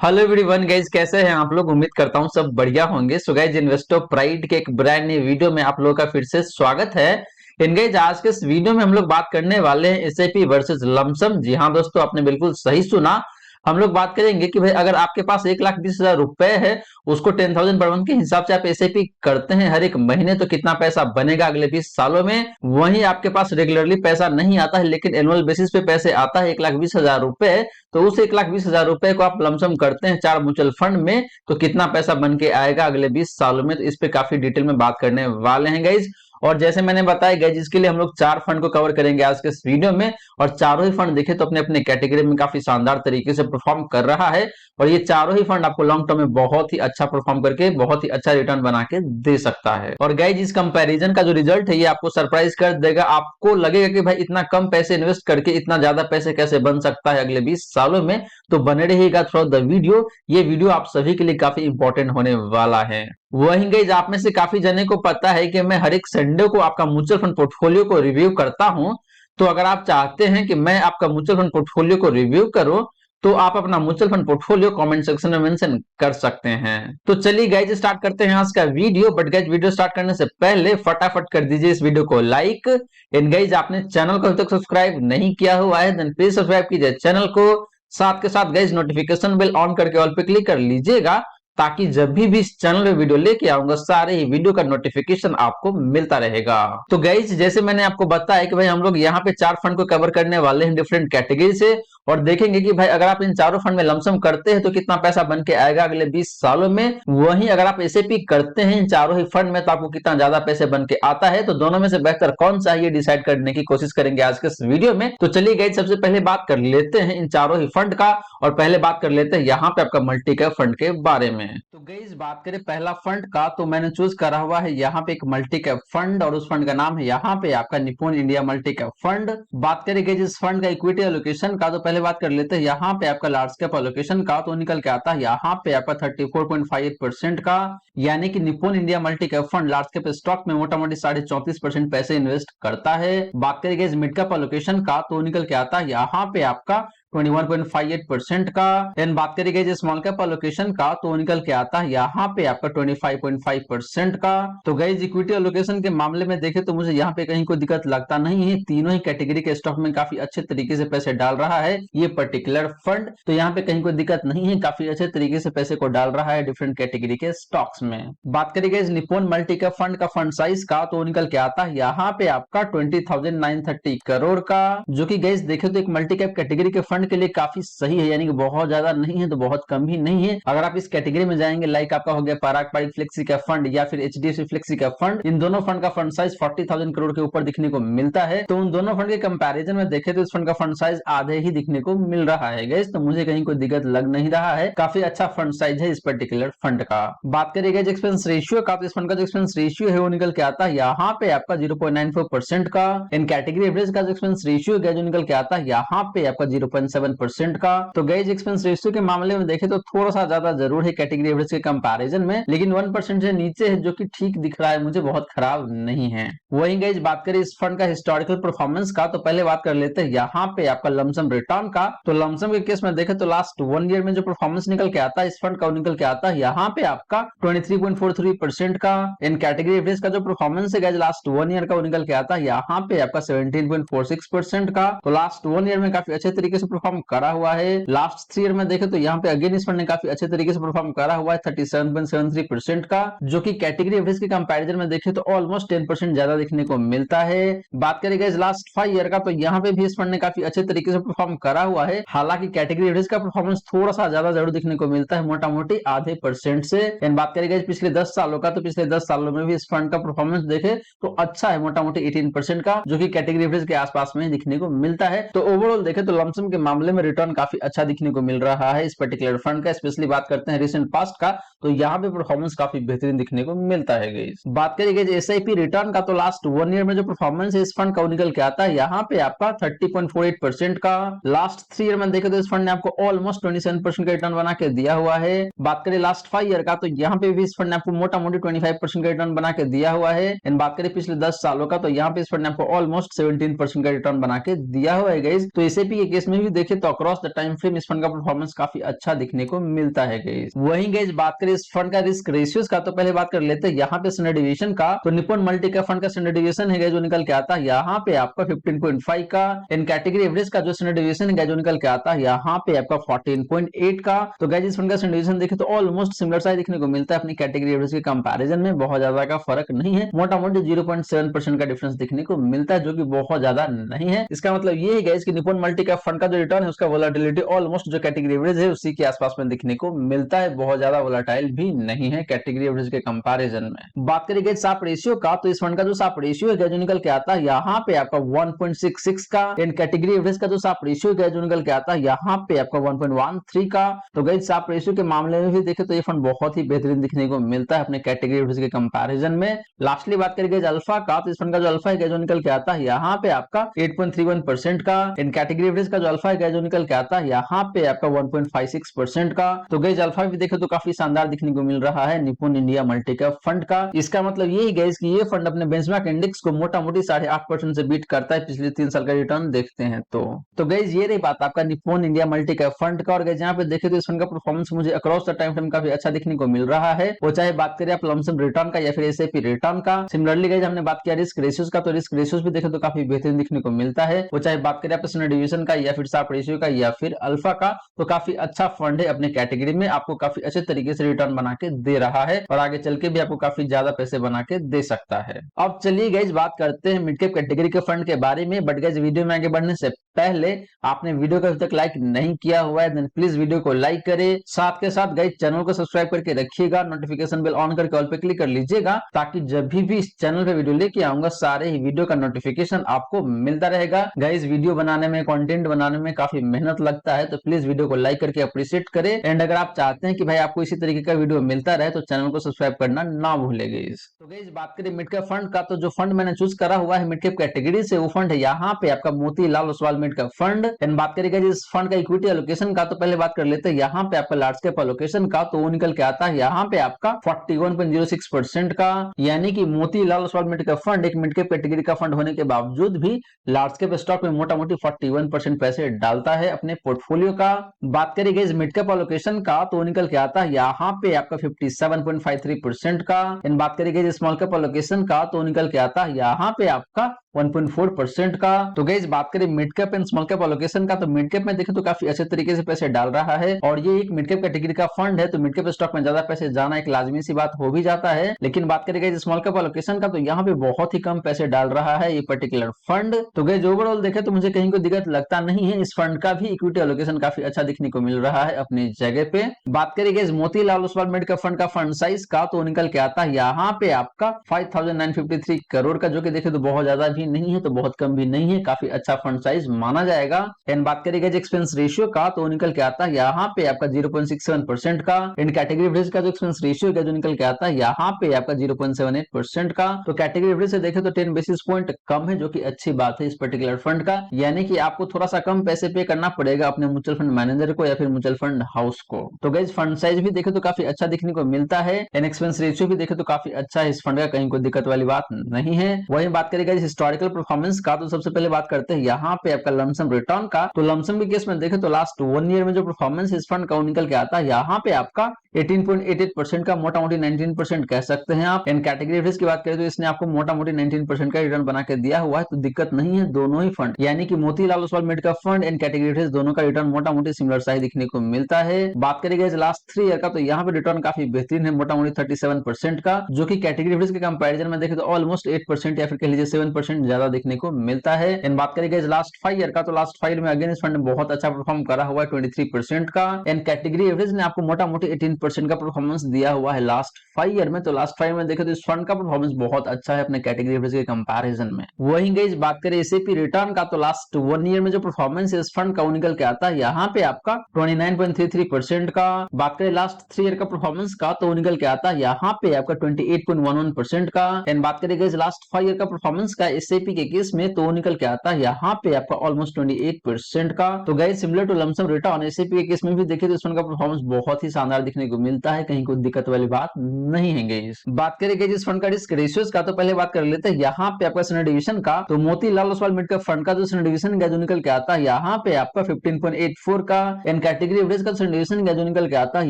Hello everyone guys, कैसे हैं आप लोग। उम्मीद करता हूं सब बढ़िया होंगे। सो गाइज, इन्वेस्टो प्राइड के एक ब्रांड न्यू वीडियो में आप लोगों का फिर से स्वागत है। इन गाइज, आज के इस वीडियो में हम लोग बात करने वाले हैं एसआईपी वर्सेस लमसम। जी हाँ दोस्तों, आपने बिल्कुल सही सुना। हम लोग बात करेंगे कि भाई अगर आपके पास 1,20,000 रुपए है, उसको 10,000 पर मंथ के हिसाब से आप एसआईपी करते हैं हर एक महीने, तो कितना पैसा बनेगा अगले 20 सालों में। वहीं आपके पास रेगुलरली पैसा नहीं आता है लेकिन एनुअल बेसिस पे पैसे आता है 1,20,000 रुपए, तो उस 1,20,000 रुपए को आप लमसम करते हैं 4 म्यूचुअल फंड में, तो कितना पैसा बन के आएगा अगले 20 सालों में। तो इस पे काफी डिटेल में बात करने वाले हैं गाइज। और जैसे मैंने बताया गाइज, इसके लिए हम लोग 4 फंड को कवर करेंगे आज के इस वीडियो में। और चारों ही फंड देखे तो अपने अपने कैटेगरी में काफी शानदार तरीके से परफॉर्म कर रहा है। और ये चारों ही फंड आपको लॉन्ग टर्म में बहुत ही अच्छा परफॉर्म करके बहुत ही अच्छा रिटर्न बना के दे सकता है। और गाइज, इस कंपैरिजन का जो रिजल्ट है ये आपको सरप्राइज कर देगा। आपको लगेगा कि भाई इतना कम पैसे इन्वेस्ट करके इतना ज्यादा पैसे कैसे बन सकता है अगले 20 सालों में। तो बने रहिएगा थ्रू द वीडियो। ये वीडियो आप सभी के लिए काफी इंपॉर्टेंट होने वाला है। वहीं गाइज, आप में से काफी जने को पता है कि मैं हर एक संडे को आपका म्यूचुअल फंड पोर्टफोलियो को रिव्यू करता हूं। तो अगर आप चाहते हैं कि मैं आपका म्यूचुअल फंड पोर्टफोलियो को रिव्यू करूं, तो आप अपना mutual fund portfolio comment section में मेंशन कर सकते हैं। तो चलिए गाइज, स्टार्ट करते हैं आज का video. But guys, video start करने से पहले फटाफट कर दीजिए इस वीडियो को लाइक। एंड गाइज, आपने चैनल को अभी तक सब्सक्राइब नहीं किया हुआ है देन प्लीज सब्सक्राइब कीजिए चैनल को। साथ के साथ गाइज, नोटिफिकेशन बेल ऑन करके ऑल पे क्लिक कर लीजिएगा, ताकि जब भी इस चैनल पे वीडियो लेके आऊंगा सारे ही वीडियो का नोटिफिकेशन आपको मिलता रहेगा। तो गाइज, जैसे मैंने आपको बताया कि भाई हम लोग यहाँ पे 4 फंड को कवर करने वाले हैं डिफरेंट कैटेगरी से। और देखेंगे कि भाई अगर आप इन चारों फंड में लमसम करते हैं तो कितना पैसा बन के आएगा अगले 20 सालों में। वहीं अगर आप एसआईपी करते हैं इन चारों ही फंड में, तो आपको कितना ज्यादा पैसे बन के आता है। तो दोनों में से बेहतर कौन सा है ये डिसाइड करने की कोशिश करेंगे आज के इस वीडियो में। तो चलिए गाइज, सबसे पहले बात कर लेते हैं इन चारों ही फंड का। और पहले बात कर लेते हैं यहाँ पे आपका मल्टी कैप फंड के बारे में। तो गाइस, बात करें पहला फंड का, तो मैंने चूज करा हुआ है यहाँ पे एक मल्टी कैप फंड, और उस फंड का नाम है यहाँ पे आपका Nippon India multi cap fund. बात करें गाइस इस फंड का इक्विटी एलोकेशन का, तो पहले बात कर लेते हैं यहाँ पे आपका लार्ज कैप एलोकेशन का। तो निकल के आता है यहाँ पे आपका 34.58% का, यानी कि Nippon India multi cap fund large cap stock में मोटा मोटी 34.5% पैसे इन्वेस्ट करता है। बात करें गाइस मिड कैप एलोकेशन का, तो निकल के आता है यहाँ पे आपका 21.58% का। देन बात करिए स्मॉल कैप एलोकेशन का, तो निकल के आता है यहाँ पे आपका 25.5% का। तो गाइज, इक्विटी एलोकेशन के मामले में देखें तो मुझे यहाँ पे कहीं कोई दिक्कत लगता नहीं है। तीनों ही कैटेगरी के स्टॉक में काफी अच्छे तरीके से पैसे डाल रहा है ये पर्टिकुलर फंड। तो यहाँ पे कहीं कोई दिक्कत नहीं है, काफी अच्छे तरीके से पैसे को डाल रहा है डिफरेंट कैटेगरी के स्टॉक्स में। बात करिए निप्पॉन मल्टी कैप फंड का फंड साइज का, तो निकल के आता है यहाँ पे आपका 20,930 करोड़ का, जो कि गाइज देखे तो एक मल्टी कैप कैटेगरी के फंड के लिए काफी सही है। यानी कि बहुत ज्यादा नहीं है तो बहुत कम भी नहीं है। अगर आप इस कैटेगरी में जाएंगे, लाइक आपका हो गया पराग पारिक फ्लेक्सी का फंड या फिर एचडीएफसी फ्लेक्सी का फंड, इन दोनों फंड का फंड साइज 40,000 करोड़ के ऊपर दिखने को मिलता है। तो उन दोनों फंड के कंपैरिजन में देखें तो इस फंड का फंड साइज आधे ही दिखने को मिल रहा है गाइस। तो मुझे कहीं कोई दिक्कत लग नहीं रहा है, काफी अच्छा फंड साइज है इस पर्टिकुलर फंड का। बात करिएगा एक्सपेंस रेशियो का, तो इस फंड का जो एक्सपेंस रेशियो है वो निकल के आता है यहाँ पे आपका 0.94% का। इन कैटेगरी एवरेज का जो एक्सपेंस रेशियो है जो निकल के आता है यहाँ पे आपका 0.7% का। तो गाइज, एक्सपेंस रेशियो के मामले में देखें तो थोड़ा सा ज्यादा जरूर है कैटेगरी एवरेज के कंपैरिजन में, लेकिन 1% से नीचे है, जो कि ठीक दिख रहा है मुझे, बहुत खराब नहीं है। वहीं गाइज, बात करें इस फंड का हिस्टोरिकल परफॉर्मेंस का, तो पहले बात कर लेते हैं यहाँ पे आपका लमसम रिटर्न का। तो लमसम के केस में देखें तो लास्ट 1 ईयर में जो परफॉर्मेंस निकल के आता है इस फंड का, निकल के आता है यहाँ पे आपका 23.43% का। इन कैटेगरी एवरेज का जो परफॉर्मेंस है गाइज लास्ट 1 ईयर का, वो निकल के आता है यहाँ पे आपका 17.46% का। तो लास्ट 1 ईयर में काफी अच्छे तरीके से परफॉर्म करा हुआ है। लास्ट 3 ईयर में देखें तो यहाँ पे अगेन इस फंड ने काफी अच्छे तरीके से परफॉर्म करा हुआ है 37.73% का, जो कि कैटेगरी एवरेज के कंपैरिजन में देखें तो ऑलमोस्ट 10% ज्यादा देखने को मिलता है। बात करेंगे इस लास्ट 5 ईयर का, तो यहाँ पे भी इस फंड ने काफी अच्छे तरीके से परफॉर्म करा हुआ है। हालांकि कैटेगरी एवरेज का परफॉर्मेंस थोड़ा सा ज्यादा जरूर देखने को मिलता है, मोटा मोटी आधे % से। बात करेंगे पिछले 10 सालों का, तो पिछले 10 सालों में भी इस फंड का परफॉर्मेंस देखे तो अच्छा है, मोटा मोटी 18% का, जो कि कैटेगरी एवरेज के आसपास में दिखने को मिलता है। तो ओवरऑल देखे तो लमसम के मामले में रिटर्न काफी अच्छा दिखने को मिल रहा है इस पर्टिकुलर फंड का। स्पेशली बात करते हैं रिसेंट पास्ट का, तो यहाँ पे परफॉर्मेंस काफी बेहतरीन दिखने को मिलता है गाइस। बात करिए एसआईपी रिटर्न का, तो लास्ट 1 ईयर में जो परफॉर्मेंस है इस फंड का, निकल के आता है यहाँ पे आपका 30.48% का। लास्ट 3 ईयर में देखे तो इस फंड ने आपको ऑलमोस्ट 27% का रिटर्न बना के दिया हुआ है। बात करें लास्ट 5 ईयर का, तो यहाँ पे भी इस फंड ने आपको मोटा मोटी 25% का रिटर्न बना के दिया हुआ है। बात करें पिछले 10 सालों का, तो यहाँ पे इस फंड ने आपको ऑलमोस्ट 17% का रिटर्न बना के दिया हुआ है गाइस। तो एसआईपी के केस में भी देखें तो अक्रॉस द टाइम फ्रेम इस फंड का परफॉर्मेंस काफी अच्छा दिखने को मिलता है गाइस। वहीं गाइस बात करें इस फंड का रिस्क रेशियोज का, तो पहले बात कर लेते हैं यहाँ पे स्टैंडर्ड डिविएशन का। तो निप्पॉन मल्टी का फंड का स्टैंडर्ड डिविएशन है जो निकल के आता है यहाँ पे आपका 15.5 का। इन कैटेगरी एवरेज का जो स्टैंडर्ड डिविएशन है जो निकल के आता है यहाँ पे आपका 14.8 का। तो गाइस इस फंड का स्टैंडर्ड डिविएशन देखें तो ऑलमोस्ट सिमिलर साइज दिखने को मिलता है अपनी कैटेगरी एवरेज के कंपैरिजन में, बहुत ज्यादा का फर्क नहीं है, मोटा मोटी 0.7% का डिफरेंस दिखने को मिलता है जो कि बहुत ज्यादा नहीं है। इसका मतलब ये है गाइस कि निप्पॉन मल्टी कैप फंड का जो रिटर्न है उसका वोलेटिलिटी ऑलमोस्ट जो कैटेगरी एवरेज है उसी के आसपास में दिखने को मिलता है, बहुत ज्यादा वोलेटाइल भी नहीं है कैटेगरी एवरेज के कंपैरिजन में। बात करें गाइस साप रेशियो का, तो इस फंड का जो साप रेशियो है जो निकल के आता है यहाँ पे आपका 1.66 का। इन कैटेगरी एवरेज का जो साप रेशियो है जो निकल के आता है यहाँ पे आपका 1.13 का। तो गाइस साप रेशियो के मामले में भी देखें तो ये फंड बहुत ही बेहतरीन दिखने को मिलता है अपने कैटेगरी एवरेज के कंपैरिजन में। लास्टली बात करेंगे अल्फा का, तो इस फंड का जो अल्फा है जो निकल के आता है यहाँ पे आपका 8.31% का। इन कैटेगरी एवरेज का जो अल्फा है जो निकल के आता है यहाँ पे आपका 1.56% का। तो गाइस अल्फा भी देखे तो काफी शानदार दिखने को मिल रहा है Nippon India multi cap fund का। इसका मतलब ये ही गाइस कि ये फंड अपने बेंचमार्क इंडेक्स को मोटा मोटी 8.5% से बीट करता है पिछले 3 साल का रिटर्न देखते हैं तो गाइस ये रही बात आपका Nippon India multi cap fund का। और गाइस यहाँ पे देखे तो इस फंड का परफॉर्मेंस मुझे अक्रॉस द टाइम फ्रेम काफी अच्छा दिखने को मिल रहा है, वो चाहे बात करें आप लमसम रिटर्न का या फिर एसआईपी रिटर्न का। सिमिलरली गाइस हमने बात किया रिस्क रेशियोज का, तो रिस्क रेशियोज भी देखे तो काफी बेहतरीन दिखने को मिलता है, वो चाहे बात करें आप स्टैंडर्ड डिविएशन का या फिर साप रेशियो का या फिर अल्फा का। तो काफी अच्छा फंड है अपने कैटेगरी में, आपको काफी अच्छे तरीके से रिटर्न बना के दे रहा है और आगे चल के भी आपको काफी ज्यादा पैसे बना के दे सकता है। अब चलिए गाइस बात करते हैं मिड कैप कैटेगरी के फंड के बारे में। बट गाइस वीडियो में आगे बढ़ने से पहले आपने वीडियो को अभी तक लाइक नहीं किया हुआ है देन प्लीज वीडियो को लाइक करें, साथ के साथ गाइस चैनल को सब्सक्राइब करके रखिएगा, नोटिफिकेशन बेल ऑन करके ऑल पे क्लिक कर लीजिएगा ताकि जब भी इस चैनल पे वीडियो लेके आऊंगा सारे ही वीडियो का नोटिफिकेशन आपको मिलता रहेगा। गाइस वीडियो बनाने में कंटेंट बनाने में काफी मेहनत लगता है, तो प्लीज वीडियो को लाइक करके अप्रिशिएट करें। एंड अगर आप चाहते हैं कि भाई आपको इसी तरीके का वीडियो मिलता रहे तो चैनल को सब्सक्राइब करना ना भूले गाइस। तो गाइस बात करें मिड कैप फंड का, तो जो फंड मैंने चूज करा हुआ है मिड कैप कैटेगरी से वो फंड है यहाँ पे आपका Motilal Oswal mid cap fund. And बात करेगा इस फंड का इक्विटी एलोकेशन का, तो पहले बात कर लेते हैं यहाँ पे आपका लार्ज कैप एलोकेशन का, तो वो निकल के आता है यहाँ पे आपका 41.06% का। यानी कि Motilal Oswal mid cap fund एक मिड कैप कैटेगरी का फंड होने के बावजूद भी लार्ज कैप स्टॉक में मोटा मोटी 41% पैसे डालता है अपने पोर्टफोलियो का। बात करेंगे इस मिड कैप एलोकेशन का, तो निकल के आता है यहाँ पे आपका 57.53% का। इन बात करेंगे स्मॉल कैप एलोकेशन का, तो निकल के आता है यहाँ पे आपका 1.4% का। तो गाइस बात करें mid cap and small cap allocation का, तो मिड कैप में देखें तो काफी अच्छे तरीके से पैसे डाल रहा है और ये एक मिड कैप कैटेगरी का फंड है, तो मिड कैप स्टॉक में ज्यादा पैसे जाना एक लाजमी सी बात हो भी जाता है। लेकिन बात करेंगे स्मॉल कैप एलोकेशन का, तो यहाँ पे बहुत ही कम पैसे डाल रहा है ये पर्टिकुलर फंड। तो गाइस ओवरऑल देखे तो मुझे कहीं कोई दिक्कत लगता नहीं है, इस फंड का भी इक्विटी एलोकेशन काफी अच्छा दिखने को मिल रहा है अपनी जगह पे। बात करेंगे Motilal Oswal mid cap fund का फंड साइज का, तो निकल के आता है यहाँ पे आपका 5953 करोड़ का, जो कि देखे तो बहुत ज्यादा भी नहीं है तो बहुत कम भी नहीं है, काफी अच्छा फंड साइज माना जाएगा। एंड बात करेंगे एक्सपेंस रेशियो का, तो निकल के आता है यहाँ पे आपका 0.67% का। एंड कैटेगरी एवरेज का जो एक्सपेंस रेशियो है जो निकल के आता है यहाँ पे आपका 0.78% का। तो कैटेगरी एवरेज से देखे तो 10 बेसिस पॉइंट कम है, जो कि अच्छी बात है इस पर्टिकुलर फंड का, यानी कि आपको थोड़ा सा कम पैसे पे करना पड़ेगा अपने म्यूचुअल फंड मैनेजर को या फिर म्यूचुअल फंड हाउस को। तो गाइस फंड साइज भी देखे तो काफी अच्छा दिखने को मिलता है एंड एक्सपेंस रेशियो भी देखे तो काफी अच्छा है इस फंड का, कहीं कोई दिक्कत वाली बात नहीं है। वही बात करेगा हिस्टोरिकल परफॉर्मेंस का, तो सबसे पहले बात करते हैं यहाँ पे आपका लमसम रिटर्न का। तो लमसम के केस में देखे तो लास्ट 1 ईयर में जो परफॉर्मेंस इस फंड का निकल के आता है यहाँ पे आपका 18.88% का, मोटा मोटी 19% कह सकते हैं आप। एंड कैटेगरी एवरेज की बात करें तो इसने आपको मोटा मोटी 19% का रिटर्न बना के दिया हुआ है, तो दिक्कत नहीं है दोनों ही फंड यानी कि Motilal Oswal mid cap fund and category average दोनों का रिटर्न मोटा मोटी सिमिलर साइज दिखने को मिलता है। बात करेंगे लास्ट 3 ईयर का, तो यहाँ पे रिटर्न काफी बेहतरीन है, मोटा मोटी 37% का, जो कि कैटेगरी एवरेज के कंपैरिजन में देखे तो ऑलमोस्ट 8% या फिर कह लीजिए 7% ज्यादा देखने को मिलता है। एंड बात करेंगे लास्ट 5 ईयर का, तो लास्ट 5 ईयर में अगेन इस फंड ने बहुत अच्छा परफॉर्म करा हुआ है 23% का। एंड कैटेगरी एवरेज ने आपको मोटा मोटी 18% का परफॉर्मेंस दिया हुआ है लास्ट 5 ईयर में। तो लास्ट 5 में देखे तो इस फंड का परफॉर्मेंस बहुत अच्छा है अपने कैटेगरी एवरेज के कंपैरिजन में। वही गाइस बात करें एसआईपी रिटर्न का, तो लास्ट 1 ईयर में जो परफॉर्मेंस है इस फंड का निकल के आता है यहाँ पे आपका 29.33% का। बात करें लास्ट 3 ईयर का परफॉर्मेंस का, तो निकल के आता है यहाँ पे आपका 28.11% का। एंड बात करें गाइस लास्ट 5 ईयर का परफॉर्मेंस का एसआईपी के केस में, तो निकल के आता है यहाँ पे आपका ऑलमोस्ट 28% का। तो guys similar to lumpsum return SIP के केस में भी देखे तो इस फंड का परफॉर्मेंस बहुत ही शानदार दिखने को मिलता है, कहीं कोई दिक्कत वाली बात नहीं है गाइस। बात करेंगे जिस फंड का रिस्क रेशियोज का, तो पहले बात कर लेते हैं यहाँ पे आपका स्टैंडर्ड डिवीजन का। तो Motilal Oswal mid cap fund का जो स्टैंडर्ड डिवीजन है जो निकल के आता है यहाँ यहाँ पे आपका 15.84 का। एंड कैटेगरी एवरेज का डिस्ट्रीब्यूशन जो निकल के आता है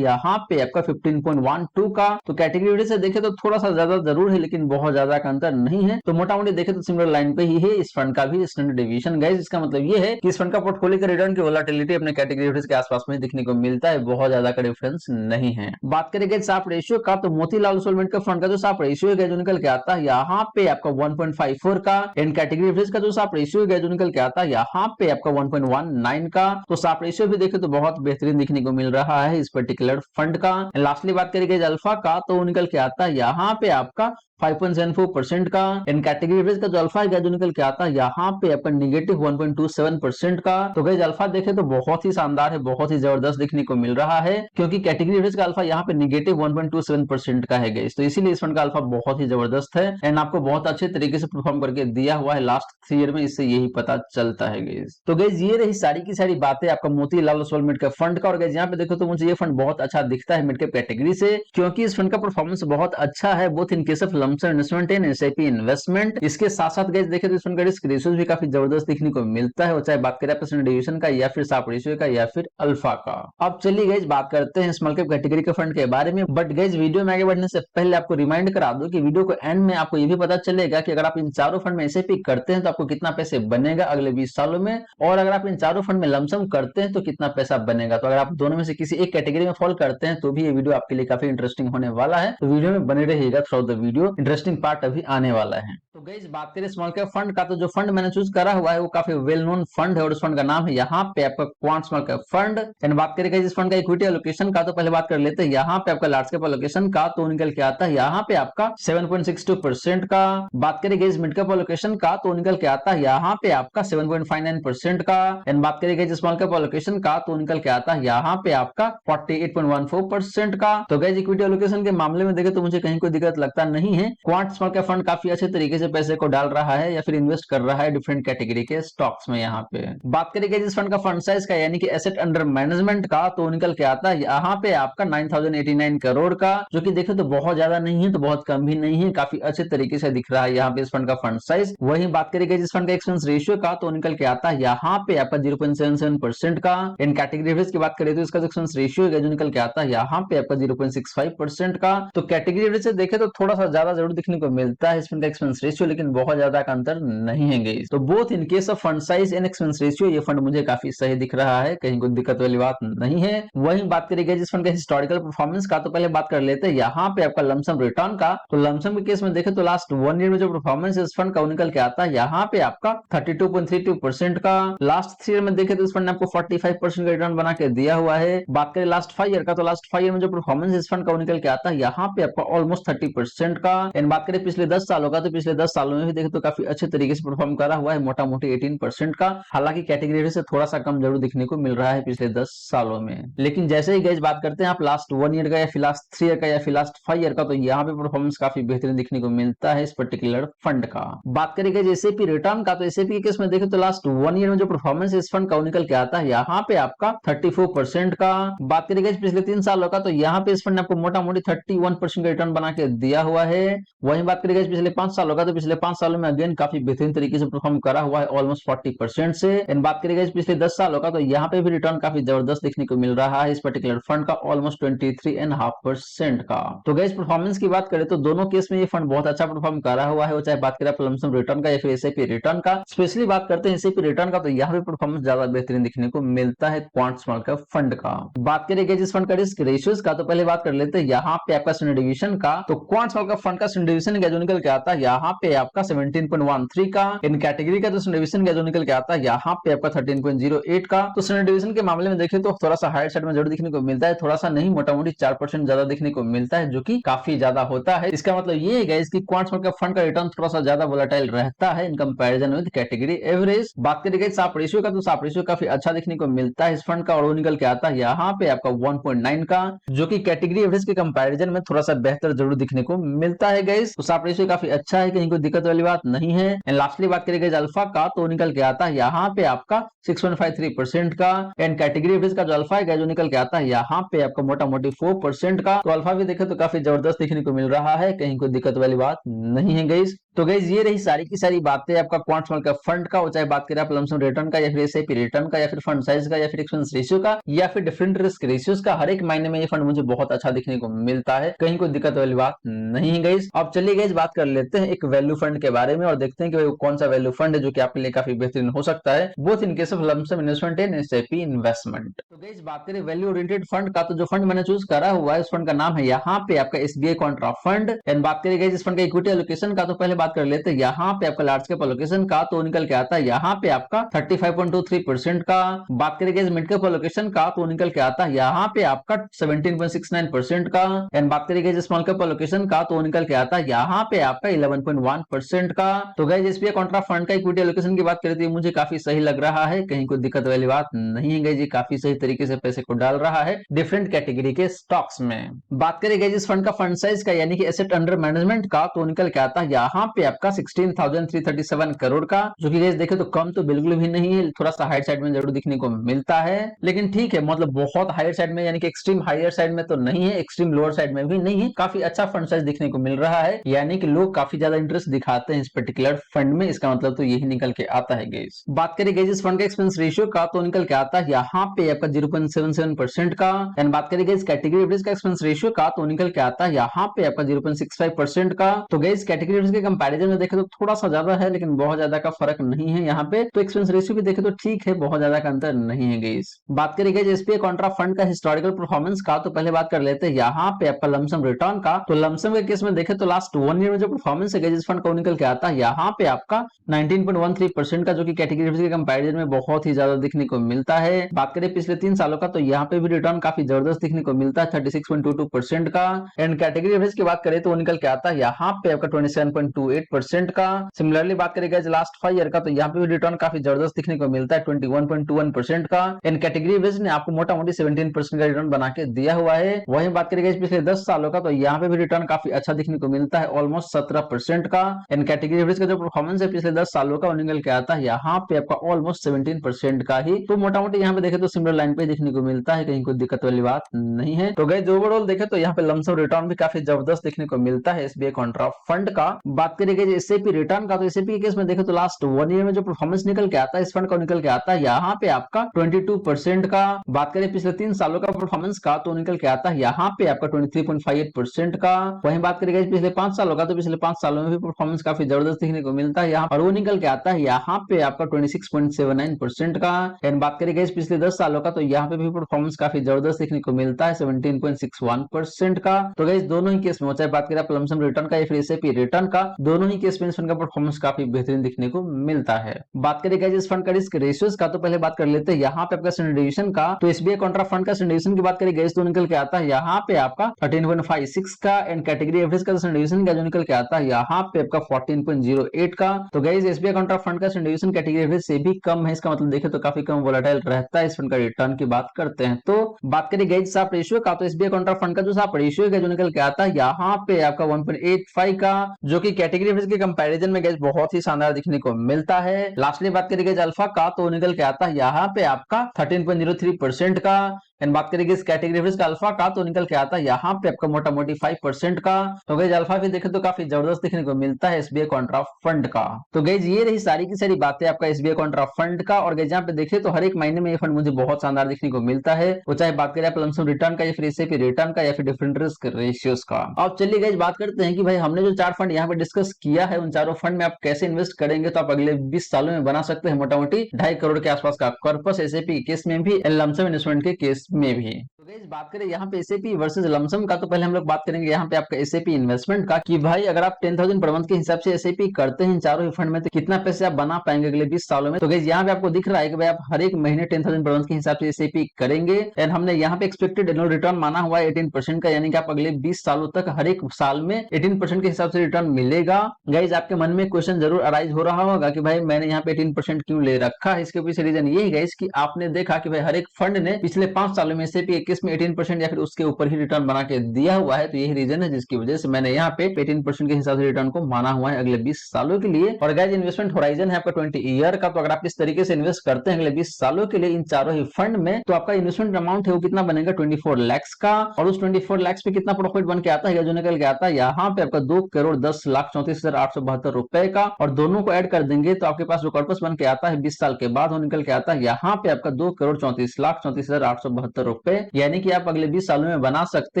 यहाँ पे आपका 15.12 का। तो कैटेगरी एवरेज से देखे तो थोड़ा सा ज्यादा जरूर है, लेकिन बहुत ज्यादा का अंतर नहीं है। तो मोटा मोटी देखे तो सिमिलर लाइन पे ही है इस फंड का भी स्टैंडर्ड डेविएशन गाइस। इसका मतलब ये है कि इस फंड का पोर्टफोलियो का रिटर्न की वोलेटिलिटी अपने कैटेगरी एवरेज के आसपास में दिखने को मिलता है, बहुत ज्यादा का डिफरेंस नहीं है। बात करेंगे साप रेशियो का, तो मोतीलाल ओसल का फंड का जो साप रेशियो है जो निकल के आता है यहाँ पे आपका 1.54 का। एंड कैटेगरी एवरेज का जो साप रेशियो है जो निकल के आता है यहाँ पे आपका 1.19 का। तो साप रेशियो भी देखे तो बहुत बेहतरीन दिखने को मिल रहा है इस पर्टिकुलर फंड का। लास्टली बात करेंगे अल्फा का, तो निकल के आता है यहाँ पे आपका 5.74% का। इन कैटेगरी एवरेज का जो अल्फा है जो निकल के आता है यहाँ पे आपका निगेटिव 1.27% का। तो गाइस अल्फा देखे तो बहुत ही शानदार है, बहुत ही जबरदस्त दिखने को मिल रहा है, क्योंकि कैटेगरी एवरेज का अल्फा यहाँ पे निगेटिव 1.27% का है गाइस। तो इसीलिए इस फंड का अल्फा बहुत ही जबरदस्त है एंड आपको बहुत अच्छे तरीके से परफॉर्म करके दिया हुआ है लास्ट 3 ईयर में, इससे यही पता चलता है गाइस। तो गाइस ये रही सारी की सारी बातें आपका Motilal Oswal mid cap fund का। और गाइस यहाँ पे देखो तो मुझे ये फंड बहुत अच्छा दिखता है मिड कैप कैटेगरी से, क्योंकि इस फंड का परफॉर्मेंस बहुत अच्छा है both in case of lump sum investment and SIP investment. इसके साथ साथ गाइस देखे तो इस फंड का रिस्क रेशियो भी काफी जबरदस्त देखने को मिलता है, चाहे बात करें परसेंट डिवीजन का या फिर साप रेशियो का या फिर अल्फा का। अब चलिए गाइस बात करते हैं स्मॉल कैप कैटेगरी के फंड के बारे में। बट गाइस वीडियो में आगे बढ़ने से पहले आपको रिमाइंड करा दूं कि वीडियो को एंड में आपको ये भी पता चलेगा कि अगर आप इन चारों फंड में एसआईपी करते हैं तो आपको कितना पैसे बनेगा अगले 20 सालों में, और अगर आप इन चारों फंड में लमसम करते हैं तो कितना पैसा बनेगा। तो अगर आप दोनों में से किसी एक कैटेगरी में फॉल करते हैं तो भी ये वीडियो आपके लिए काफी इंटरेस्टिंग होने वाला है, तो वीडियो में बने रहिएगा through the video, interesting part अभी आने वाला है। तो गाइस बात करें स्मॉल कैप फंड का, तो जो फंड मैंने चूज करा हुआ है वो काफी वेल नोन फंड है और उस फंड का नाम है यहाँ पे आपका quant small cap fund. And बात करें इस फंड का इक्विटी एलोकेशन का, तो पहले बात कर लेते हैं यहाँ पे आपका लार्ज कैप एलोकेशन का, तो निकल के आता है यहाँ पे आपका 7.62% का। बात करें इस मिड कैप एलोकेशन का, तो निकल के आता है यहाँ पे आपका 7.59% का। एंड बात करें स्मॉल कैप एलोकेशन का, तो निकल के आता है यहाँ पे आपका 48.14% का। तो गाइस इक्विटी एलोकेशन के मामले में देखें तो मुझे कहीं कोई दिक्कत लगता नहीं है। क्वांट स्मॉल कैप फंड काफी अच्छे तरीके से पैसे को डाल रहा है या फिर इन्वेस्ट कर रहा है डिफरेंट कैटेगरी के स्टॉक्स में। यहाँ पे बात करेंगे जिस फंड का फंड साइज का यानी कि एसेट अंडर मैनेजमेंट का, तो निकल के आता है यहाँ पे आपका 9089 करोड़ का, जो कि देखे तो बहुत ज्यादा नहीं है तो बहुत कम भी नहीं है, काफी अच्छे तरीके से दिख रहा है यहाँ पे इस फंड का फंड साइज। वहीं बात करेंगे जिस फंड का एक्सपेंस रेशियो का, तो निकल के आता है यहाँ पे आपका 0.77% का। इन कैटेगरी एवरेज की बात करें तो इसका एक्सपेंस रेशियो है जो निकल के आता है यहाँ पे आपका 0.65% का। तो कैटेगरी एवरेज से देखे तो थोड़ा सा ज्यादा जरूर दिखने को मिलता है इस फंड का एक्सपेंस रेशियो, लेकिन बहुत ज्यादा का अंतर नहीं है गाइस। तो both in case of fund size and expense ratio ये फंड मुझे काफी सही दिख रहा है, कहीं कोई दिक्कत वाली बात नहीं है। वहीं बात करेंगे जिस फंड का हिस्टोरिकल परफॉर्मेंस का, तो पहले बात कर लेते हैं यहाँ पे आपका लमसम रिटर्न का। तो लमसम के केस में देखे तो लास्ट 1 ईयर में जो परफॉर्मेंस इस फंड का निकल के आता है यहाँ पे आपका 32.32% का। लास्ट 3 ईयर में देखे तो इस फंड ने आपको 45% का रिटर्न बना के दिया हुआ है। बात करें लास्ट 5 ईयर का, तो लास्ट 5 ईयर में जो परफॉर्मेंस इस फंड का निकल के आता है यहाँ पे आपका ऑलमोस्ट 30% का। एंड बात करें पिछले 10 सालों का, तो पिछले 10 सालों में भी देखे तो काफी अच्छे तरीके से परफॉर्म करा हुआ है, मोटा मोटी 18% का। हालांकि कैटेगरी से थोड़ा सा कम जरूर दिखने को मिल रहा है पिछले 10 सालों में। लेकिन जैसे ही गाइस बात करते हैं आप लास्ट 1 ईयर का या फिर लास्ट 3 ईयर का या फिर लास्ट 5 ईयर का, तो यहाँ पे परफॉर्मेंस काफी बेहतरीन दिखने को मिलता है इस पर्टिकुलर फंड का। बात करेंगे एसआईपी रिटर्न का, तो एसआईपी के केस में देखे तो लास्ट 1 ईयर में जो परफॉर्मेंस इस फंड का निकल के आता है यहाँ पे आपका 34% का। बात करेंगे पिछले 3 सालों का, तो यहाँ पे इस फंड ने आपको मोटा मोटी 31% का रिटर्न बना के दिया हुआ है। वहीं बात करेंगे पिछले 5 सालों का, तो पिछले 5 सालों में अगेन काफी बेहतरीन तरीके से परफॉर्म करा हुआ है ऑलमोस्ट 40% से। एंड बात करेंगे पिछले 10 सालों का, तो यहाँ पे भी रिटर्न काफी जबरदस्त देखने को मिल रहा है इस पर्टिकुलर फंड का, ऑलमोस्ट 23.5% का। तो गाइस परफॉर्मेंस की बात करें तो दोनों केस में ये फंड बहुत अच्छा परफॉर्म करा हुआ है, चाहे बात करें लमसम रिटर्न का या फिर एसआईपी रिटर्न का। स्पेशली बात करते हैं एसआईपी रिटर्न का, तो यहाँ पे परफॉर्मेंस ज्यादा बेहतरीन दिखने को मिलता है क्वांट स्मॉल कैप फंड का। बात करेंगे जिस फंड का रिस्क रेशियोज का, तो पहले बात कर लेते हैं यहाँ पे आपका स्टैंडर्ड डिवीजन का। तो क्वांट स्मॉल कैप फंड का स्टैंडर्ड डिवीजन जो निकल के आता है यहाँ पे आपका 17.13 का। इन कैटेगरी का जो स्टैंडर्ड डिवीजन जो निकल के आता है यहाँ पे आपका 13.08 का। तो स्टैंडर्ड डिवीजन के मामले में देखें तो थोड़ा सा हायर साइड में जरूर दिखने को मिलता है, थोड़ा सा नहीं मोटा मोटी 4% ज्यादा दिखने को मिलता है, जो कि काफी ज्यादा होता है। इसका मतलब ये है गाइस कि क्वांट स्मॉल कैप फंड का रिटर्न थोड़ा सा ज्यादा वोलेटाइल रहता है in comparison with category average. बात करेंगे साप रेशियो का, तो साप रेशियो काफी अच्छा दिखने को मिलता है इस फंड का, और वो निकल के आता है यहाँ पे आपका 1.9 का, जो कि कैटेगरी एवरेज के कंपैरिजन में थोड़ा सा बेहतर जरूर दिखने को मिलता है गाइस। तो साप रेशियो काफी अच्छा है, कहीं कोई दिक्कत वाली बात नहीं है। एंड लास्टली बात करेंगे अल्फा का, तो निकल के आता है यहाँ पे आपका 6.53% का। एंड कैटेगरी एवरेज का जो अल्फा है जो निकल के आता है यहाँ पे आपका मोटा मोटी 4% का। तो अल्फा भी देखे तो काफी जबरदस्त दिखने को मिल रहा है, कहीं कोई दिक्कत वाली बात नहीं है गाइस। तो गाइस ये रही सारी की सारी बातें आपका क्वांट स्मॉल कैप फंड का, चाहे बात करें आप लमसम रिटर्न का या फिर एसआईपी रिटर्न का या फिर फंड साइज का या फिर एक्सपेंस रेशियो का या फिर डिफरेंट रिस्क रेशियोज का, हर एक महीने में ये फंड मुझे बहुत अच्छा दिखने को मिलता है, कहीं कोई दिक्कत वाली बात नहीं है गाइस। अब चलिए गाइस बात कर लेते हैं एक वैल्यू फंड के बारे में और देखते हैं कि कौन सा वैल्यू फंड है जो कि आपके लिए काफी बेहतरीन हो सकता है, both in case of lump sum investment and SIP investment. तो गाइस बात करें वैल्यू ओरिएंटेड फंड का, तो जो फंड मैंने चूज करा हुआ है उस फंड का नाम है यहाँ पे आपका एसबीआई कॉन्ट्रा फंड। एंड बात करें गाइस इस फंड का इक्विटी एलोकेशन का, तो पहले बात कर लेते हैं यहाँ पे आपका लार्ज कैप एलोकेशन का, तो निकल के आता है यहाँ पे आपका 35.23% का। बात करें गाइस मिड कैप एलोकेशन का, तो निकल के आता है यहाँ पे आपका 17.69% का। एंड बात करें गाइस स्मॉल कैप एलोकेशन का, तो निकल के आता है यहाँ पे आपका 11.1% का। तो गाइस एसबीआई कॉन्ट्रा फंड का इक्विटी एलोकेशन की बात करें तो मुझे काफी सही लग रहा है, कहीं कोई दिक्कत वाली बात नहीं है गाइस, ये काफी सही तरीके से पैसे को डाल रहा है डिफरेंट कैटेगरी के स्टॉक्स में। बात करें गाइस इस फंड का फंड साइज का यानी कि एसेट अंडर मैनेजमेंट का, तो निकल के आता है यहाँ पे आपका 16,337 करोड़ का, जो कि गाइस देखे तो कम तो बिल्कुल भी नहीं है, थोड़ा सा हायर साइड में जरूर दिखने को मिलता है, लेकिन ठीक है, मतलब बहुत हायर साइड में यानी कि एक्सट्रीम हायर साइड में तो नहीं है, एक्सट्रीम लोअर साइड में भी नहीं है, काफी अच्छा फंड साइज दिखने को मिल रहा है, यानी कि लोग काफी ज्यादा इंटरेस्ट दिखाते हैं इस पर्टिकुलर फंड में, इसका मतलब तो यही निकल के आता है गाइस। बात करें गाइस इस फंड का एक्सपेंस रेशियो का, तो निकल के आता है यहाँ पे आपका 0.77% का। एंड बात करें गाइस कैटेगरी एवरेज का एक्सपेंस रेशियो का, तो निकल के आता है यहाँ पे आपका 0.65% का। तो गाइस कैटेगरी एवरेज के कंपैरिजन में देखें तो थोड़ा सा ज्यादा है, लेकिन बहुत ज्यादा का फर्क नहीं है यहाँ पे, तो एक्सपेंस रेशियो भी देखें तो ठीक है, बहुत ज्यादा का अंतर नहीं है गाइस। बात करें गाइस एसबीआई कॉन्ट्रा फंड का हिस्टोरिकल परफॉर्मेंस का, तो पहले बात कर लेते हैं यहाँ पे आपका लमसम रिटर्न का। तो लमसम के केस में देखें तो लास्ट 1 ईयर में जो परफॉर्मेंस है गाइस इस फंड का निकल के आता है यहाँ पे आपका 19.13% का, जो कि कैटेगरी एवरेज के कंपैरिजन में बहुत ही ज्यादा दिखने को मिलता है। बात करें पिछले 3 सालों का, तो यहाँ पे भी रिटर्न काफी जबरदस्त दिखने को मिलता है 36.22% का। एंड कैटेगरी एवरेज की बात करें तो निकल के आता है यहाँ पे आपका 27.28% का। सिमिलरली बात करें गाइस लास्ट 5 ईयर का, तो यहाँ पे भी रिटर्न काफी जबरदस्त दिखने को मिलता है 21.21% का। एंड कैटेगरी एवरेज ने आपको मोटा मोटी 17% का रिटर्न बना के दिया हुआ है। वहीं बात करें गाइस पिछले 10 सालों का, तो यहाँ पे भी रिटर्न काफी अच्छा दिखने को मिलता है ऑलमोस्ट 17% का। एंड कैटेगरी एवरेज का जो परफॉर्मेंस है पिछले 10 सालों का, वो निकल के आता है यहाँ पे आपका ऑलमोस्ट 17% का ही। तो मोटा मोटी यहाँ पे देखे तो सिमिलर लाइन पे दिखने को मिलता है, कहीं कोई दिक्कत वाली बात नहीं है। तो गाइस ओवरऑल देखे तो यहाँ पे लमसम रिटर्न भी काफी जबरदस्त देखने को मिलता है एसबीआई कॉन्ट्रा फंड का। बात करेंगे एसआईपी रिटर्न का, तो एसआईपी के केस में देखे तो लास्ट 1 ईयर में जो परफॉर्मेंस निकल के आता है इस फंड का निकल के आता है यहाँ पे आपका 22% का। बात करें पिछले 3 सालों का परफॉर्मेंस का, तो निकल के आता है यहाँ पे आपका 23.58% का। वहीं बात करेंगे पिछले 5 सालों का, तो पिछले 5 सालों में भी परफॉर्मेंस काफी जबरदस्त देखने को मिलता है यहाँ, और वो निकल के आता है यहाँ पे आपका 26.79% का। एंड बात करेंगे पिछले 10 सालों का, तो यहाँ पे भी परफॉर्मेंस काफी जबरदस्त देखने को मिलता है 17.61% का। तो गाइस दोनों ही केस में चाहे बात करें आप लमसम रिटर्न का या फिर एसआईपी रिटर्न का, दोनों ही केस में इस फंड का परफॉर्मेंस काफी बेहतरीन दिखने को मिलता है। बात करें गाइस इस फंड का रिस्क रेशियोज का, तो पहले बात कर लेते हैं यहाँ पे आपका सिंडिकेशन का। तो एसबीआई कॉन्ट्रा फंड का सिंडिकेशन की बात करें गाइस तो निकल के आता है यहाँ पे आपका 13.56 का। एंड कैटेगरी एवरेज का सिंडिकेशन का जो निकल के आता है यहाँ पे आपका 14.08 का। तो गाइस एसबीआई कॉन्ट्रा फंड का सिंडिकेशन कैटेगरी एवरेज से भी कम है, इसका मतलब देखे तो काफी कम वोलेटाइल रहता है इस फंड का रिटर्न की बात करते हैं। तो बात करें गाइस साप रेशियो का, तो एसबीआई कॉन्ट्रा फंड का जो साप रेशियो है जो निकल के आता है यहाँ पे आपका 1.85 का, जो कि कैटेगरी एवरेज के कंपैरिजन में गाइस बहुत ही शानदार दिखने को मिलता है। लास्टली बात करें गाइस अल्फा का, तो निकल के आता है यहाँ पे आपका 13.03% का। एंड बात करेंगे इस कैटेगरी एवरेज का अल्फा का, तो निकल के आता है यहाँ पे आपका मोटा मोटी 5% का। तो गाइस अल्फा भी देखे तो काफी जबरदस्त दिखने को मिलता है एसबीआई कॉन्ट्रा फंड का। तो गाइस ये रही सारी की सारी बातें आपका एसबीआई कॉन्ट्रा फंड का। और गाइस यहाँ पे देखे तो हर एक महीने में ये फंड मुझे बहुत शानदार दिखने को मिलता है, वो चाहे बात करें आप लमसम रिटर्न का या फिर एसआईपी रिटर्न का या फिर डिफरेंट रिस्क रेशियोज का। अब चलिए गाइस बात करते हैं कि भाई हमने जो 4 फंड यहाँ पे डिस्कस किया है, उन चारों फंड में आप कैसे इन्वेस्ट करेंगे तो आप अगले 20 सालों में बना सकते हैं मोटा मोटी 2.5 करोड़ के आसपास का कॉर्पस एसआईपी के केस में भी, लमसम इन्वेस्टमेंट के केस में भी। तो गाइस बात करें यहाँ पे एसआईपी वर्सेस लमसम का, तो पहले हम लोग बात करेंगे यहाँ पे आपका एसआईपी इन्वेस्टमेंट का, कि भाई अगर आप 10,000 पर मंथ के हिसाब से एसआईपी करते हैं इन चारों ही फंड में, तो कितना पैसे आप बना पाएंगे अगले 20 सालों में। तो गाइस यहाँ पे आपको दिख रहा है कि भाई आप हर एक महीने 10,000 पर मंथ के हिसाब से एसआईपी करेंगे। एंड हमने यहाँ पे एक्सपेक्टेड एनुअल रिटर्न माना हुआ है 18% का, यानी कि आप अगले 20 सालों तक हर एक साल में 18% के हिसाब से रिटर्न मिलेगा। गाइस आपके मन में क्वेश्चन जरूर अराइज हो रहा होगा कि भाई मैंने यहाँ पे 18% क्यों ले रखा है। इसके पीछे रीजन यही गाइस कि आपने देखा कि भाई हर एक फंड ने पिछले 5 सालों में एसआईपी के केस में 18% या फिर उसके ऊपर ही रिटर्न बना के दिया हुआ है। तो यही रीजन है जिसकी वजह से मैंने यहाँ पे 18% के हिसाब से रिटर्न को माना हुआ है अगले 20 सालों के लिए। और गाइस इन्वेस्टमेंट होराइजन है आपका 20 ईयर का। तो अगर आप इस तरीके से इन्वेस्ट करते हैं अगले 20 सालों के लिए इन चारों ही फंड में, तो आपका इन्वेस्टमेंट अमाउंट है वो कितना बनेगा 24 लाख का। और उस 24 लाख पे कितना प्रॉफिट बन के आता है जो निकल के आता है यहाँ पे आपका 2,10,34,872 रुपए का। और दोनों को ऐड कर देंगे तो आपके पास जो कॉर्पस बन के आता है 20 साल के बाद वो निकल के आता है यहाँ पे आपका 2,34,34,872 रुपए। यानी कि आप अगले 20 सालों में बना सकते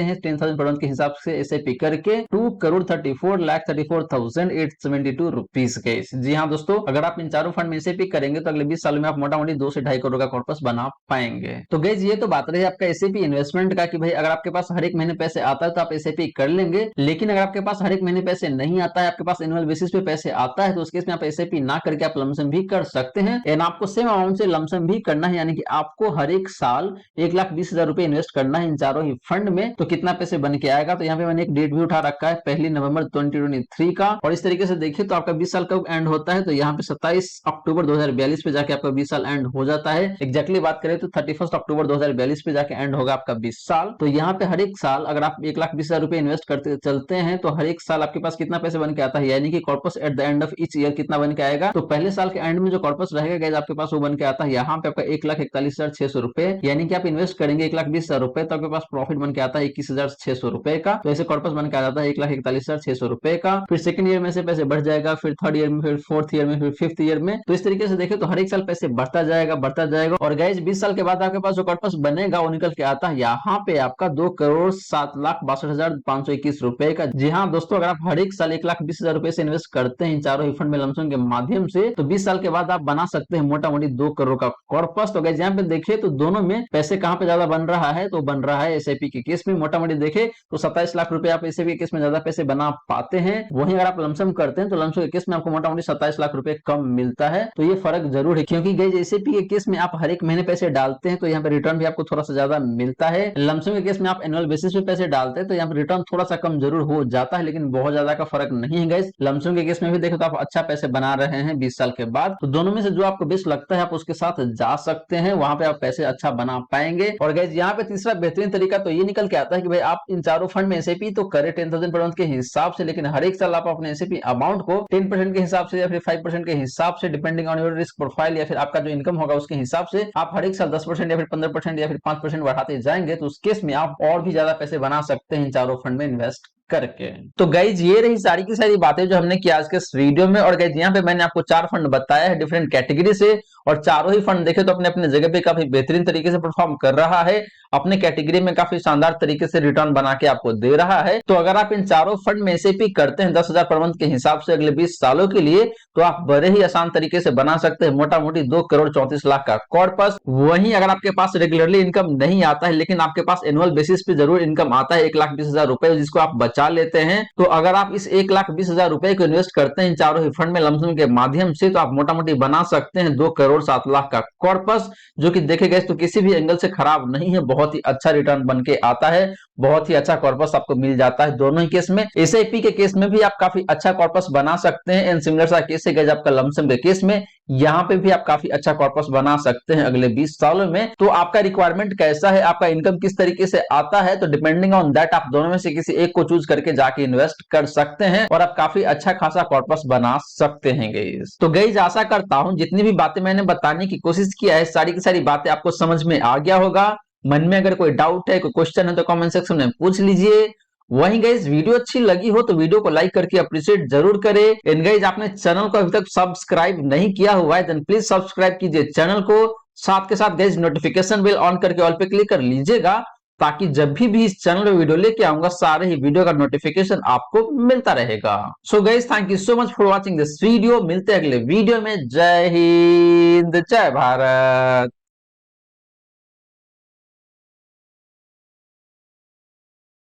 हैं 10,000 पर मंथ के हिसाब से एसआईपी करके 2,34,34,872 रुपीज के। जी हाँ दोस्तों, अगर आप इन चारों फंड में एसआईपी करेंगे तो अगले 20 सालों में आप मोटा मोटी 2 से 2.5 करोड़ का कॉर्पस बना पाएंगे। तो गाइस ये तो बात रही आपका एसआईपी इन्वेस्टमेंट का कि भाई अगर आपके पास हर एक महीने पैसे आता है तो आप एसआईपी कर लेंगे। लेकिन अगर आपके पास हर एक महीने पैसे नहीं आता है, आपके पास एनुअल बेसिस पे पैसे आता है, तो उस केस में आप एसआईपी ना करके आप लमसम भी कर सकते हैं। एंड आपको सेम अमाउंट से लमसम भी करना है, यानी कि आपको हर एक साल 1,20,000 रुपए इन्वेस्ट करना है इन चारों ही फंड में। तो कितना पैसे बन के आएगा, तो यहाँ पे मैंने एक डेट भी उठा रखा है 1 नवंबर 2023 का। और इस तरीके से देखिए तो आपका 20 साल कब एंड होता है, तो यहाँ पे 27 अक्टूबर 2042 पे जाके आपका 20 साल एंड हो जाता है। एग्जैक्टली बात करें तो 31 अक्टूबर 2042 पे जाके एंड होगा आपका 20 साल। तो यहाँ पे हर एक साल अगर आप 1,20,000 रुपए इन्वेस्ट करते चलते हैं तो हर एक साल आपके पास कितना पैसे बन के आता है, यानी कि corpus at the end of each year कितना बन के आएगा। तो पहले साल के एंड में जो कॉर्पस रहेगा गाइस आपके पास वो बन के आता है यहाँ पे आपका 1,41,600 रुपए। यानी कि आप इन्वेस्ट करेंगे 1,20,000 रुपए तो आपके पास प्रॉफिट बन के आता है 21,600 रुपए का। तो ऐसे कॉर्पस बन के आ जाता है 1,41,600 रुपए का। फिर सेकंड ईयर में से पैसे बढ़ जाएगा, फिर थर्ड ईयर में, फिर फोर्थ ईयर में, फिर फिफ्थ ईयर में। तो इस तरीके से देखें तो हर एक साल पैसे बढ़ता जाएगा बढ़ता जाएगा। और गाइस 20 साल के बाद आपके पास जो कॉर्पस बनेगा वो निकल के आता है यहाँ पे आपका 2,07,62,521 रुपए का। जी हाँ दोस्तों, अगर आप हर एक साल 1,20,000 रुपए से इन्वेस्ट करते हैं इन चारों ही फंड में लमसम के माध्यम से, तो 20 साल के बाद आप बना सकते हैं मोटा मोटी 2 करोड़ का कॉर्पस। तो गाइस यहाँ पे देखिए तो दोनों में पैसे कहां पे ज्यादा बन रहा है, तो बन रहा है एसआईपी के केस में। मोटा मोटी देखे तो 27 लाख रुपए आप एसआईपी के केस में ज्यादा पैसे बना पाते हैं। वहीं अगर आप लमसम करते हैं तो लमसम के केस में आपको मोटा मोटी 27 लाख रुपए कम मिलता है। तो ये फर्क जरूर है, क्योंकि गाइस एसआईपी के केस में आप हर एक महीने पैसे डालते हैं तो यहाँ पे रिटर्न भी आपको थोड़ा सा ज्यादा मिलता है। लमसम के केस में आप एनुअल बेसिस पे पैसे डालते हैं तो यहाँ पे रिटर्न थोड़ा सा कम जरूर हो जाता है, लेकिन बहुत ज्यादा का फर्क नहीं है गाइस। लमसम के केस में भी देखो तो आप अच्छा पैसे बना रहे हैं 20 साल के बाद। तो दोनों में से जो आपको बेस्ट लगता है आप उसके साथ जा सकते हैं, वहां पे आप पैसे अच्छा बना पाएंगे। और गाइस यहाँ पे तीसरा बेहतरीन तरीका तो ये निकल के आता है कि भाई आप इन चारों फंड में एसआईपी तो करें 10,000 पर मंथ के हिसाब से, लेकिन हर एक साल आप अपने एसआईपी अमाउंट को 10% के हिसाब से या फिर 5% के हिसाब से, depending on your risk profile या फिर आपका जो इनकम होगा उसके हिसाब से आप हर एक साल 10% या फिर 15% या फिर 5% बढ़ाते जाएंगे। तो उस केस में आप और भी ज्यादा पैसे बना सकते हैं इन चारों फंड में इन्वेस्ट करके। तो गाइज ये रही सारी की सारी बातें जो हमने किया आज के इस वीडियो में। और गाइज यहाँ पे मैंने आपको 4 फंड बताया है डिफरेंट कैटेगरी से, और चारों ही फंड देखे तो अपने अपने जगह पे काफी बेहतरीन तरीके से परफॉर्म कर रहा है, अपने कैटेगरी में काफी शानदार तरीके से रिटर्न बना के आपको दे रहा है। तो अगर आप इन चारों फंड में एसआईपी करते हैं 10,000 पर मंथ के हिसाब से अगले 20 सालों के लिए, तो आप बड़े ही आसान तरीके से बना सकते हैं मोटा मोटी 2,34,00,000 का कॉर्पस। वहीं अगर आपके पास रेगुलरली इनकम नहीं आता है, लेकिन आपके पास एनुअल बेसिस पे जरूर इनकम आता है 1,20,000 रुपए, जिसको आप बचा लेते हैं, तो अगर आप इस 1,20,000 रुपए को इन्वेस्ट करते हैं इन चारों ही फंड में लमसम के माध्यम से, तो आप मोटा मोटी बना सकते हैं 2,07,00,000 का कॉर्पस, जो कि देखे गए तो किसी भी एंगल से खराब नहीं है, बहुत ही अच्छा रिटर्न बन के आता है, बहुत ही अच्छा कॉर्पस आपको मिल जाता है दोनों ही केस में। एसआईपी के केस में भी आप काफी अच्छा कॉर्पस बना सकते हैं, एंड सिमिलर सा केस है आपका लमसम के केस में, यहाँ पे भी आप काफी अच्छा कॉर्पस बना सकते हैं अगले 20 सालों में। तो आपका रिक्वायरमेंट कैसा है, आपका इनकम किस तरीके से आता है, तो डिपेंडिंग ऑन दैट आप दोनों में से किसी एक को चूज करके जाके इन्वेस्ट कर सकते हैं और आप काफी अच्छा खासा कॉर्पस बना सकते हैं गाइस। तो गाइस आशा करता हूं जितनी भी बातें मैंने बताने की कोशिश किया है सारी की सारी बातें आपको समझ में आ गया होगा। मन में अगर कोई डाउट है, कोई क्वेश्चन है, तो कमेंट सेक्शन में पूछ लीजिए। वहीं गाइस वीडियो अच्छी लगी हो तो वीडियो को लाइक करके अप्रिशिएट जरूर करें। एंड गाइस आपने चैनल को अभी तक सब्सक्राइब नहीं किया हुआ है देन प्लीज सब्सक्राइब कीजिए चैनल को, साथ के साथ गाइस नोटिफिकेशन बेल ऑन करके ऑल पे क्लिक कर लीजिएगा, ताकि जब भी इस चैनल पे वीडियो लेके आऊंगा सारे ही वीडियो का नोटिफिकेशन आपको मिलता रहेगा। So guys thank you so much for watching this video. मिलते हैं अगले वीडियो में। जय हिंद जय भारत।